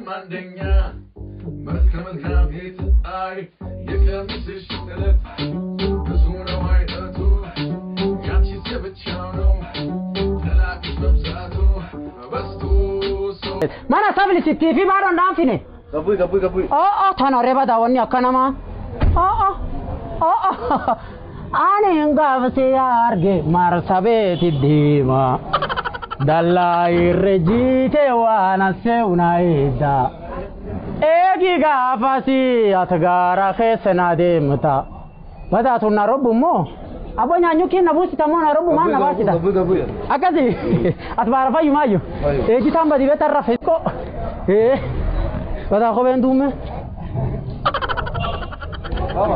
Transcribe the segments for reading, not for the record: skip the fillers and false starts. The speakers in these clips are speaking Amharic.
mandenya መልካም ሄት አይ የቀምስሽ ተለት ብዙ ነው አይነቱ ያንቺ ብቻው ነው ተላክሽ መብዛቱ በስቱ ማና ሳብሊ ሲቲፊ ባሮ እንዳንፊኔ ገቡይ ታናሬ ባዳወኒ አከናማ አኔ እንጋብሴ ያርጌ ማርሳቤት ዲማ ዳላይ ረጂቴ ዋናሴውናይዳ ኤጊ ጋፋሲ አትጋራ ኸሰና ደምታ ባዳቱና ረቡሞ አቦኛኙ ኪና ቡሲ ተሞና ረቡ ማና ባሲዳ አካዚ አትባራፋ ይማዩ ኤጂ ታምባዲ በተረፈኮ ባዳ ኮበንዱም ባባ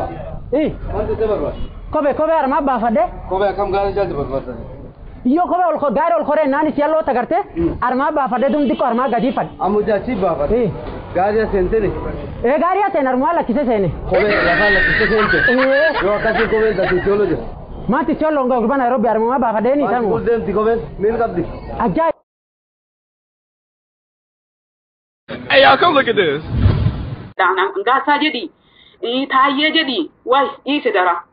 አንተ ተበርባ ኮቤ አርማ ባፋደ ኮቤ ከም ጋር ጃጅ በርባታ Io come ho gare il corre nani sia lotta carte arma ba fa dedum di arma gadi fa amuja ci ba fa garia sentene garia te normale chi se sene come la fa la chi se sente io casi come da ti cholo ma ti cholo ngo urbana robi arma ba fa deni tan mo dem ti come men kabdi ajay Hey y'all come look at this dana ngasa jadi taye jadi wai ise dara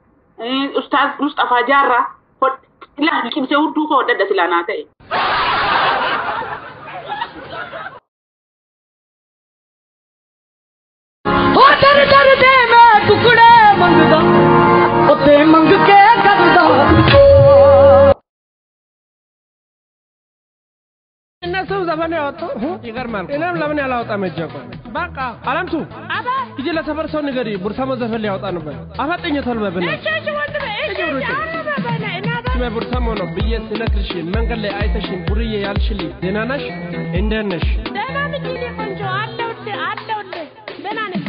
ustaz Mustafa Jarra لا يمكن سيودو هو ده سلاناته हो तेरे दे मैं टुकड़े मंगदा ओते मंग के करदा እነሱ ዘፈን ያወጡ ይገርማል እኔም ለምን ያላወጣም እጀቆ በቃ አላምቱ አባ ይጀ ለሰፈር ሰው ንገሪ ቡርሳሞ ዘፈን ሊያወጣ ነበር አፋጠኝ ተልበብና እሺ ወንድሜ ቡርሳሞ ነው ብዬ ስነግርሽ መንገድ ላይ አይተሽኝ ቡርዬ ያልሽልኝ ደህና ነሽ እንደት ነሽ ደህና ነኝ እኔ ቆንጆ አለውልህ ደህና ነኝ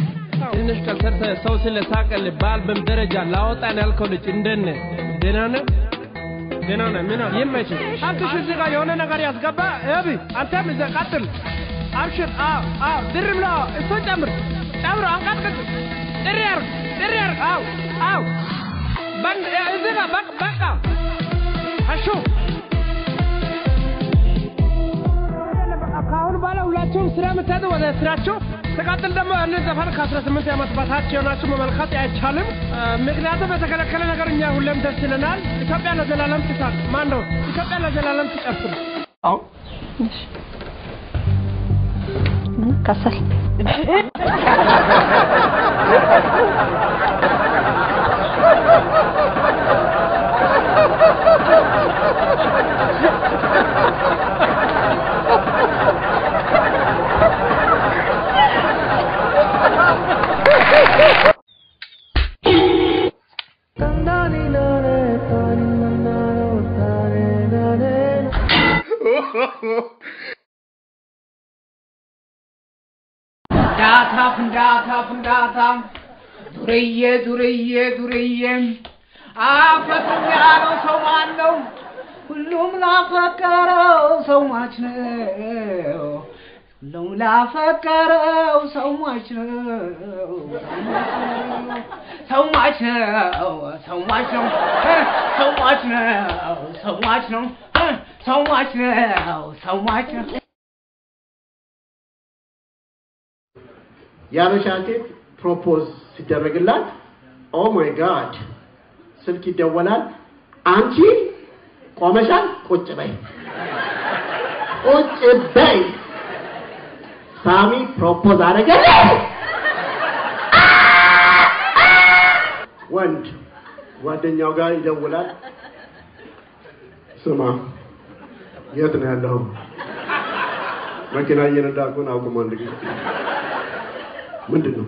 ትንሽ ካልሰርተ ሰው ስለሳቀል በአልበም ደረጃ ላወጣን ያልከው ልጅ እንደት ነህ ደህና ነህ ደህና ነህ ምን ይመች አንተሽ እዚህ ጋር የሆነ ነገር ያስገባ እቢ አንተም እዛ ቀጥል አብሽር ድርምላ እሱ ጨምሮ አንቀጥቅጥ ድሪያር አው በንድ እዚህ ጋር በቃ አሹ አካውን ባለ ሁላችሁም ስራ መታደ ወደ ስራችሁ ተቃጥል ደግሞ እነ ዘፈን ከ18 ዓመት በታች የሆናችሁ መመልከት አይቻልም ምክንያቱም በተከለከለ ነገር እኛ ሁሌም ደስ ይለናል ኢትዮጵያ ለዘላለም ትሳቅ ማን ነው ኢትዮጵያ ለዘላለም ትጨፍር አው ከሰል ፍንዳታ ዱርዬ አፈቅራለሁ ሰው ማን ነው ሁሉም ላፈቀረው ሰው ማች ነው ሁሉም ላፈቀረው ሰው ማች ነው ሰው ማች ነው ያበሻቴት ፕሮፖዝ ሲደረግላት ኦ ማይ ጋድ ስልክ ይደወላል አንቺ ቆመሻል ቁጭ በይ ሳሚ ፕሮፖዝ አረገ ወንድ ጓደኛው ጋር ይደውላል ስማ የት ነው ያለው መኪና እየነዳኩ ነው አቁም አንድ ጊዜ ምንድነው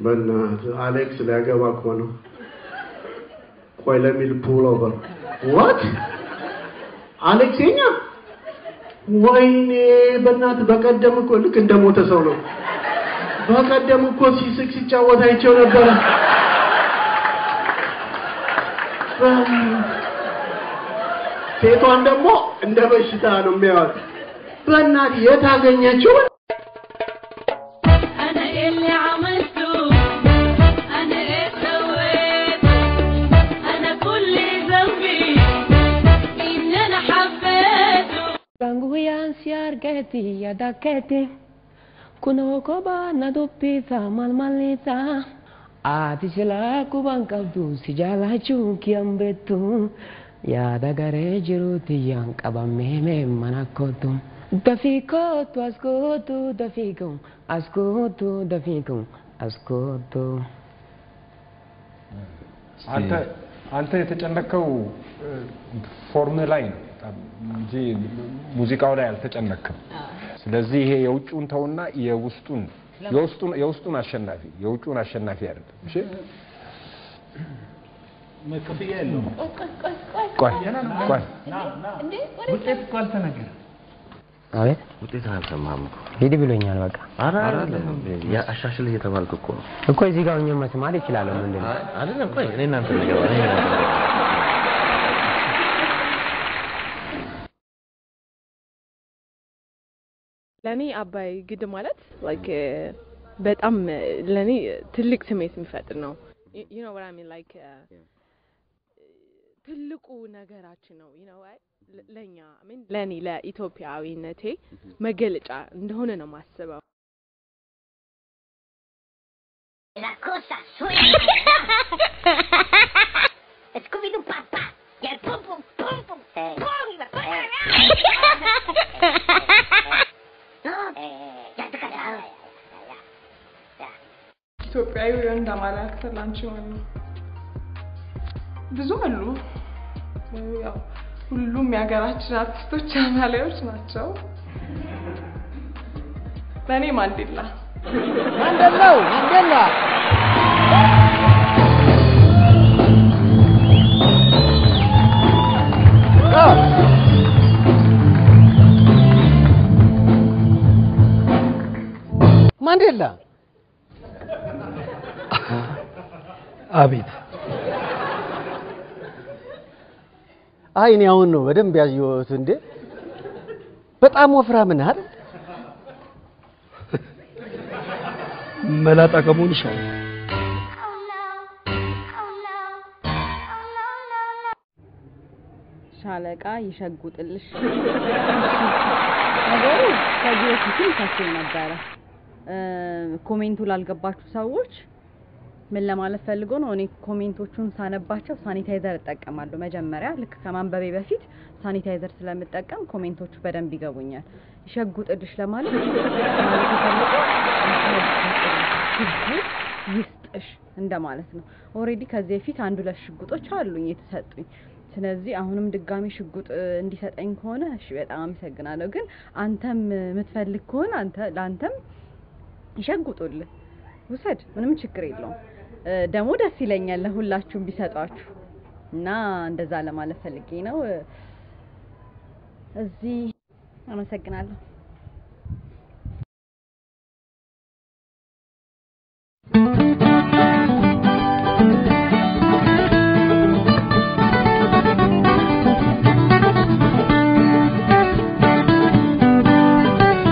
በእናትህ አሌክስ ሊያገባ እኮ ነው ቆይ ለሚል ፑል ኦቨር what አሌክስ የኛ ወይኔ በእናትህ በቀደም እኮ ልክ እንደሞተ ሰው ነው በቀደም እኮ ሲስቅ ሲጫወት አይቼው ነበር ሴቷን ደግሞ እንደ በሽታ ነው የሚያዩት በእናትህ የታገኘችው Ganguyan siargeti yadaketi Kuno koba na dopita malmalita ati sila kuban kabdu si jalachu kiambetu ya dagare jiruti yang kabameme manakotu dafiko tu askotu dafiko askotu dafiko askotu አንተ የተጨነቀው ፎርሙላ ላይ እንጂ ሙዚቃው ላይ አልተጨነቀም ስለዚህ ይሄ የውጭውን ተውና የውስጡን አሸናፊ የውጭውን አሸናፊ አይደለም እሺ መከፍያ የለውም ቆይ እንዴ ውጤት እኮ አልተነገረ አቤት ውጤት አልሰማም ሂድ ብሎኛል በቃ አይደለም ያ አሻሽል እየተባልኩ እኮ እዚህ ጋር ሆኜ መስማት ይችላል ምንድን ነው አይደለም ቆይ እኔ እናንተ ነገር ለኔ አባይ ግድ ማለት like በጣም ለኔ ትልቅ ስሜት የሚፈጥር ነው you know what I mean like ትልቁ ነገራችን ነው you know ለኛ I mean ለኔ ለኢትዮጵያዊነቴ መገለጫ እንደሆነ ነው ማስበው La cosa suena. Scooby-Doo papá. Y el pum pum pum pum. Pum y la cosa. No, ya te callado. ኢትዮጵያዊ ወንድ አማራ አክተላንቺ ወንድ ብዙ አሉ ያው ሁሉም ያገራችን አርቲስቶች አማላዮች ናቸው ለኔ ማንዴላ ማንዴላ አቤት አይኔ አሁን ነው በደንብ ያየሁት እንዴ በጣም ወፍራም ነህ አይደል መላጣ ከመሆን ይሻላል ሻለቃ ይሸጉጥልሽ ነገሩ ከዚህ በፊትም ታስብ ነበረ ኮሜንቱ ላልገባችሁ ሰዎች ምን ለማለት ፈልጎ ነው እኔ ኮሜንቶቹን ሳነባቸው ሳኒታይዘር እጠቀማለሁ መጀመሪያ ልክ ከማንበቤ በፊት ሳኒታይዘር ስለምጠቀም ኮሜንቶቹ በደንብ ይገቡኛል ይሸጉጥልሽ ለማለት ይስጥሽ እንደማለት ነው ኦሬዲ ከዚህ በፊት አንዱ ለሽጉጦች አሉኝ የተሰጡኝ ስለዚህ አሁንም ድጋሚ ሽጉጥ እንዲሰጠኝ ከሆነ እሺ በጣም አመሰግናለሁ ግን አንተም የምትፈልግ ከሆነ ላንተም ይሸጉጡልህ ውሰድ ምንም ችግር የለውም ደሞ ደስ ይለኛል ለሁላችሁም ቢሰጣችሁ እና እንደዛ ለማለት ፈልጌ ነው እዚህ አመሰግናለሁ